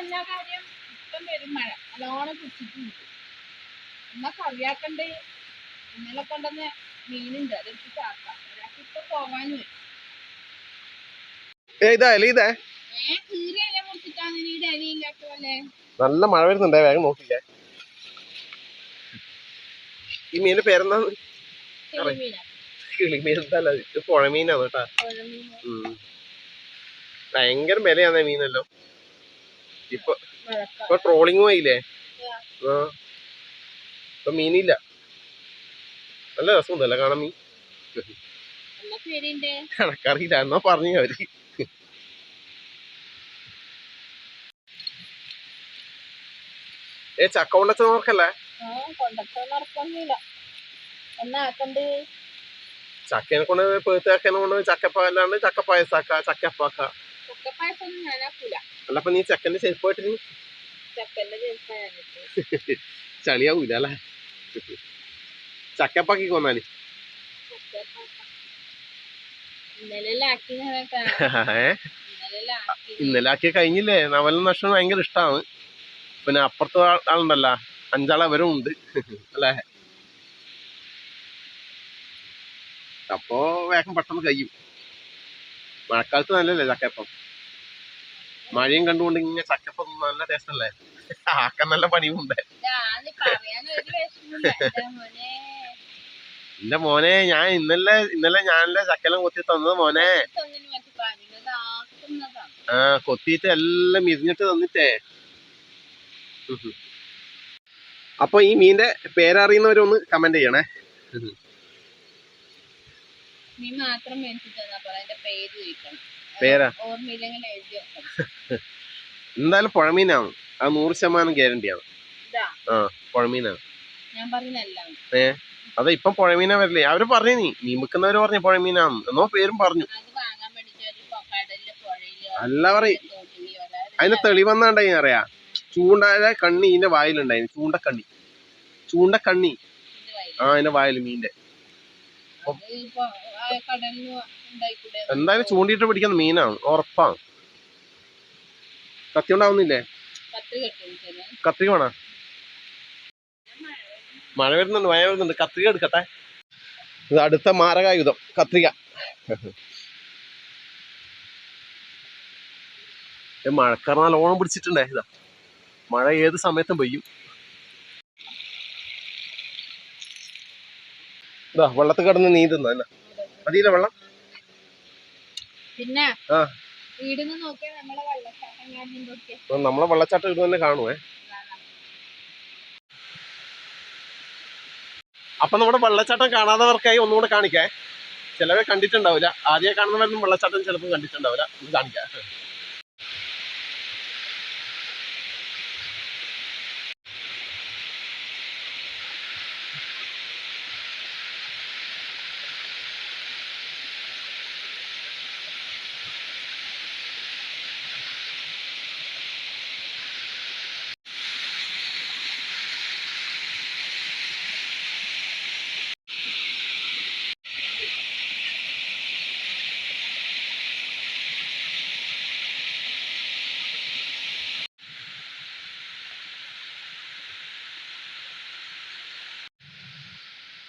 എല്ലാ കാര്യം ഇപ്പം വരും മഴ നല്ലോണം കുടിച്ചിട്ടുണ്ട്. എന്നാ കറിയാക്കണ്ട്. ഇന്നലെ കൊണ്ടുവന്ന മീനുണ്ട് അതെടുത്ത് ചാക്കാം. ഒരാൾക്ക് ഇപ്പൊ പോവാനും വരും. കീറിയല്ലേ മുറിച്ചിട്ടാണ് നീടെ അരിയില്ലാത്ത പോലെ. നല്ല മഴ വരുന്നുണ്ടേ, വേഗം നോക്കില്ലേ. ഈ മീനിന്റെ പേരെന്താണ്? കിളിമീൻ എന്തല്ല, ഇത് പുഴമീനാണ് കേട്ടാ. ഭയങ്കര വിലയാണേ മീനല്ലോ. ഇപ്പൊ ട്രോളിങ് ആയില്ലേ. ഇപ്പൊ മീനില്ല. നല്ല രസമുണ്ടല്ലേ കാണാൻ മീൻ. കണക്കറിയില്ല എന്നാ പറഞ്ഞു അവര്. ചക്ക കൊണ്ടച്ചവർക്കല്ലേ? ചക്കേനെ കൊണ്ട് പേത്താക്കേനെ കൊണ്ട് ചക്കപ്പാലാണ്ട് ചക്കപ്പായസാക്ക ചക്കപ്പാക്ക. അല്ലപ്പ നീ ചക്കന്റെ ചെരുപ്പായിട്ട് ചളിയാവൂല അല്ലേ? ചക്കപ്പാക്കി കൊന്നാല് ഇന്നലെ ആക്കിയ കഴിഞ്ഞില്ലേ. നവലും നഷ്ടം ഭയങ്കര ഇഷ്ടമാണ്. പിന്നെ അപ്പുറത്തെ ആളുണ്ടല്ലോ, 5 ആൾ അവരും ഉണ്ട് അല്ലേ. അപ്പോ വേഗം പെട്ടെന്ന് കഴിയും. മഴക്കാലത്ത് നല്ലല്ലേ ചക്കപ്പം. മഴയും കണ്ടുകൊണ്ട് ഇങ്ങനെ ചക്കപ്പം നല്ല ടേസ്റ്റ് അല്ലേ. ആക്കാൻ നല്ല പണിയുണ്ട്. എന്റെ മോനെ, ഞാൻ ഇന്നലെ ഞാനല്ലേ ചക്കെല്ലാം കൊത്തി തന്നത് മോനെ. കൊത്തിയിട്ട് എല്ലാം ഇരിഞ്ഞിട്ട് തന്നിട്ടേ. അപ്പൊ ഈ മീന്റെ പേരറിയുന്നവരൊന്ന് കമന്റ് ചെയ്യണേ. പേരാ എന്തായാലും പുഴമീനാണ്. അത് 100% ഗ്യാരണ്ടിയാണ്. പുഴമീനാണ്. അതെ, ഇപ്പം പുഴമീനാ വരില്ലേ. അവര് പറഞ്ഞു, മീൻ വിൽക്കുന്നവര് പറഞ്ഞു പുഴമീനാണ് എന്നോ പേരും പറഞ്ഞു. അല്ല പറയും. അതിന് തെളിവെന്നാണ്ടായി അറിയാ. ചൂണ്ടായ കണ്ണി ഇതിന്റെ വായിലുണ്ടായി. ചൂണ്ടക്കണ്ണി അതിന്റെ വായിൽ മീന്റെ. എന്തായാലും ചൂണ്ടിയിട്ട് പിടിക്കുന്ന മീനാണ്, ഉറപ്പാണ്. കത്തി ഉണ്ടാവുന്നില്ലേ? കത്രിക വേണോ? മഴ വരുന്നുണ്ട്. കത്രിക എടുക്കട്ടെ. ഇത് അടുത്ത മാരകായുധം, കത്രിക. മഴക്കാർ നല്ലോണം പിടിച്ചിട്ടുണ്ടേ. ഇതാ മഴ ഏത് സമയത്തും പെയ്യും. ഇതാ വെള്ളത്തിൽ കിടന്ന് നീന്തുന്ന മതിയില്ല വെള്ളം. പിന്നെ നമ്മളെ വെള്ളച്ചാട്ടം ഇത് തന്നെ കാണുവേ. അപ്പൊ നമ്മുടെ വെള്ളച്ചാട്ടം കാണാത്തവർക്കായി ഒന്നുകൂടെ കാണിക്കേ. ചിലവരെ കണ്ടിട്ടുണ്ടാവില്ല. ആദ്യം കാണുന്നവരൊന്നും വെള്ളച്ചാട്ടം ചിലപ്പോൾ കണ്ടിട്ടുണ്ടാവില്ല. ഇത് കാണിക്കാം.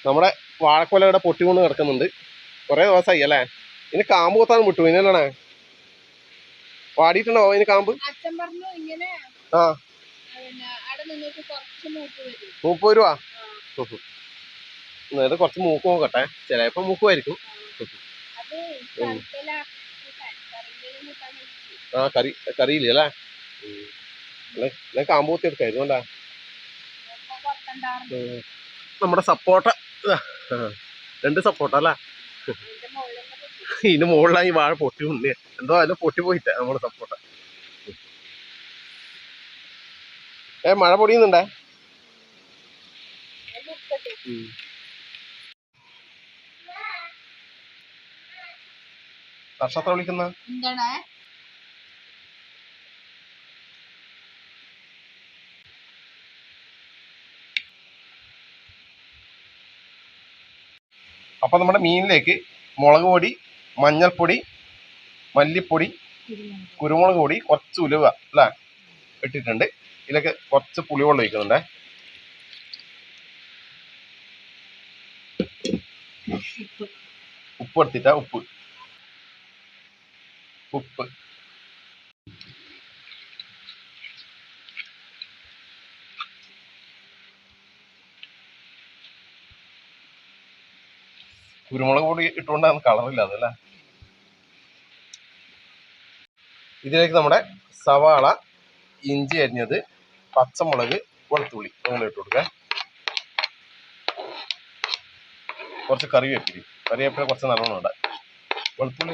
നമ്മുടെ വാഴക്കൊല ഇവിടെ പൊട്ടിക്കൊണ്ട് കിടക്കുന്നുണ്ട്. കുറെ ദിവസമായി അല്ലേ. ഇനി കാമ്പ് കൊത്താൻ വിട്ടു. ഇന്നല്ലേ വാടിയിട്ടുണ്ടോ ഇതിന് കാമ്പ്? 30 രൂപ. ഇത് കുറച്ച് മൂക്ക് നോക്കട്ടെ. ചിലപ്പോ മൂക്കുമായിരിക്കും. കറിയില്ല അല്ലേ. കാമ്പ് കൊത്തി എടുക്കാം. ഇതുകൊണ്ടാ നമ്മുടെ സപ്പോട്ട. 2 സപ്പോട്ട അല്ല. ഇതിന് മുകളിലായി വാഴ പൊട്ടി ഉണ്ട്. എന്തോ അതിൽ പൊട്ടി പോയിട്ടേ നമ്മുടെ സപ്പോട്ട. മഴ പൊടിയുന്നുണ്ടേ. വർഷത്തെ വിളിക്കുന്ന അപ്പൊ നമ്മുടെ മീനിലേക്ക് മുളക് പൊടി, മഞ്ഞൾപ്പൊടി, മല്ലിപ്പൊടി, കുരുമുളക് പൊടി, കുറച്ച് ഉലുവ അല്ലേ, ഇട്ടിട്ടുണ്ട്. ഇതിലൊക്കെ കുറച്ച് പുളിവെള്ളം ഒഴിക്കുന്നുണ്ടേ. ഉപ്പ് എടുത്തിട്ടാ ഉപ്പ് കുരുമുളക് പൊടി ഇട്ടുകൊണ്ടാണ് കളറില്ലാതെ അല്ലേ. ഇതിലേക്ക് നമ്മുടെ സവാള, ഇഞ്ചി അരിഞ്ഞത്, പച്ചമുളക്, വെളുത്തുള്ളി അങ്ങനെ ഇട്ട് കൊടുക്കുക. കുറച്ച് കറിവേപ്പില കുറച്ച് നല്ലോണം ഉണ്ട്. വെളുത്തുള്ളി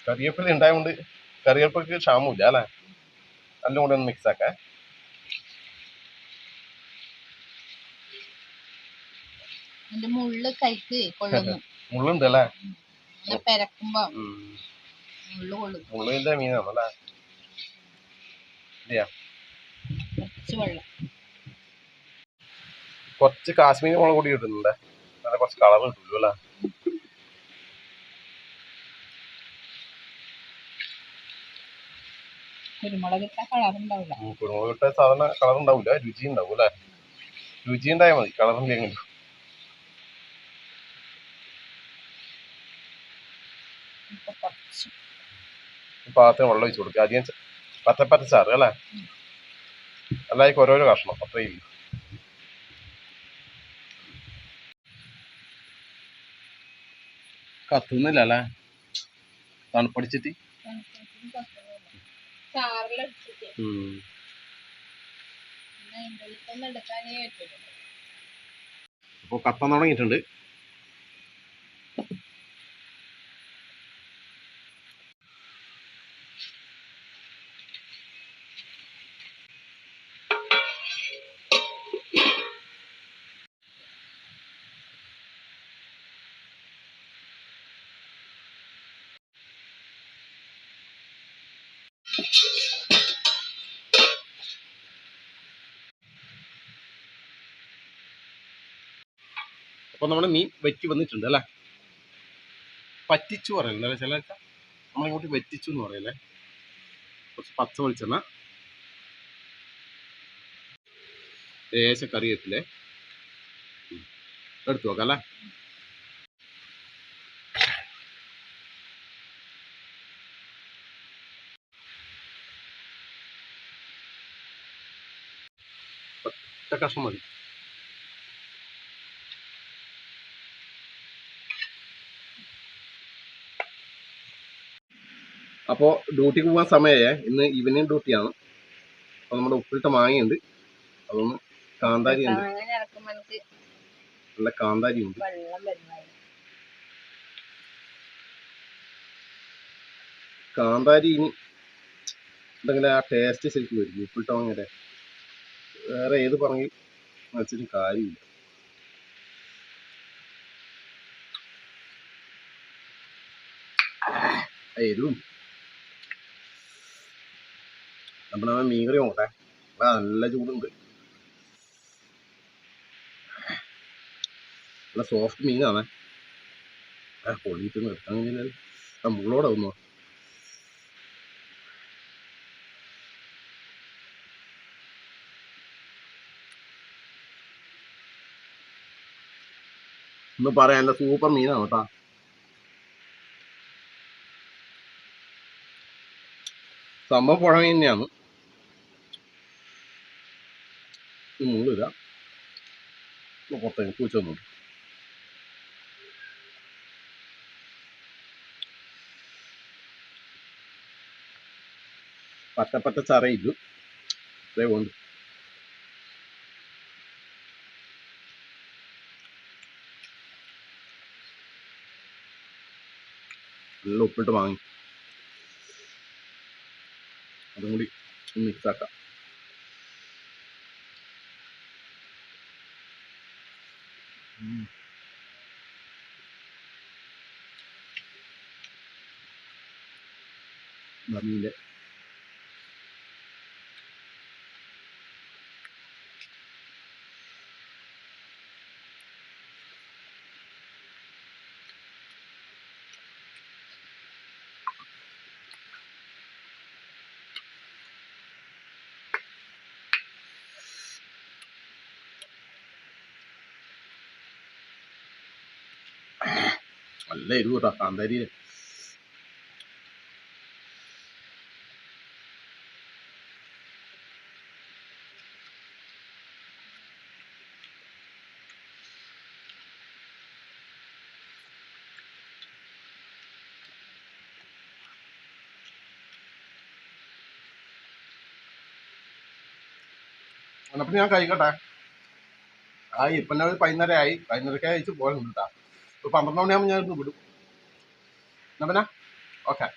കറിവേപ്പില ഉണ്ടായതുകൊണ്ട് കറിവേപ്പിലക്ക് ക്ഷാമമില്ല അല്ലേ. എല്ലാം കൂടെ ഒന്ന് മിക്സ് ആക്കാം. മുള്ളുണ്ട് അല്ലേ. മുള്ളിന്റെ മീനാണല്ലേ. കുറച്ച് കാശ്മീരി മുളക് പൊടി ഇടുന്നുണ്ട്. നല്ല കുറച്ച് കളർ കിട്ടുമല്ലോ അല്ലേ. കുരുമുളക് ഇട്ട സാധാരണ കളർ ഉണ്ടാവില്ല, രുചി ഉണ്ടാവും അല്ലേ. രുചി ഉണ്ടായാൽ മതി, കളറില്ലെങ്കിലും. പാകത്തിന് വെള്ളം ഒഴിച്ചു കൊടുക്കുക. അധികം പച്ചച്ചാറ് അല്ലേ. എല്ലാവർക്കും ഓരോരോ കഷ്ണം അത്രയില്ല. കത്തുന്നില്ല അല്ലേ, തണുപ്പടിച്ചിട്ട്. അപ്പൊ കത്താൻ തുടങ്ങിയിട്ടുണ്ട്. അപ്പൊ നമ്മുടെ മീൻ വെറ്റി വന്നിട്ടുണ്ട് അല്ലേ. പറ്റിച്ചു പറയല്ലേ ചില നമ്മളിങ്ങോട്ട് വെറ്റിച്ചു എന്ന് പറയല്ലേ. കുറച്ച് പച്ച വെളിച്ചെണ്ണ, ലേശം കറിവേപ്പില എടുത്തു നോക്കാം അല്ലേ. ഒറ്റ കഷ്ണം മതി. അപ്പോൾ ഡ്യൂട്ടിക്ക് പോകാൻ സമയമായേ. ഇന്ന് ഈവനിങ് ഡ്യൂട്ടിയാണ്. അപ്പോൾ നമ്മുടെ ഉപ്പിലിട്ട മാങ്ങയുണ്ട്, അതൊന്ന് കാന്താരി ഉണ്ട്, നല്ല കാന്താരി ഉണ്ട്. കാന്താരി ഇനി എന്തെങ്കിലും ആ ടേസ്റ്റ് ശരിക്കും വരും ഉപ്പിലിട്ട മാങ്ങയുടെ. വേറെ ഏത് പറഞ്ഞു വെച്ചിട്ട് കാര്യമില്ല. എരിവും. നമ്മുടെ മീൻകറി നോക്കട്ടെ. നല്ല ചൂടുണ്ട്, നല്ല സോഫ്റ്റ് മീനാണ്. പൊളിയിട്ട് നിർത്താൻ കഴിഞ്ഞാൽ മുള്ളോടെ ഒന്നോ. ഒന്ന് പറയാൻ നല്ല സൂപ്പർ മീനാണ് കേട്ടാ. സംഭവം പുഴ മീൻ തന്നെയാണ്. മുള്ളില്ല. പുറത്തേക്ക് പൂച്ചൊന്നും. പറ്റപ്പറ്റ ചറയില്ലു ഇതേ കൊണ്ട്. നല്ല ഉപ്പിട്ട് വാങ്ങി അതും കൂടി മിക്സ് ആക്കാം. മീൻ്റെ നല്ല എരിവ് കേട്ടോ കാന്താരി. എന്നപ്പോ ഞാൻ കഴിക്കട്ടെ. ആയി ഇപ്പൊ ഞാൻ 11:30 ആയി. 11:30 അയച്ച് പോകാൻ കേട്ടാ. ഇപ്പൊ 12 മണിയാകുമ്പോൾ ഞാൻ ഇന്ന് വിടും. എന്നാ പിന്നെ ഓക്കെ.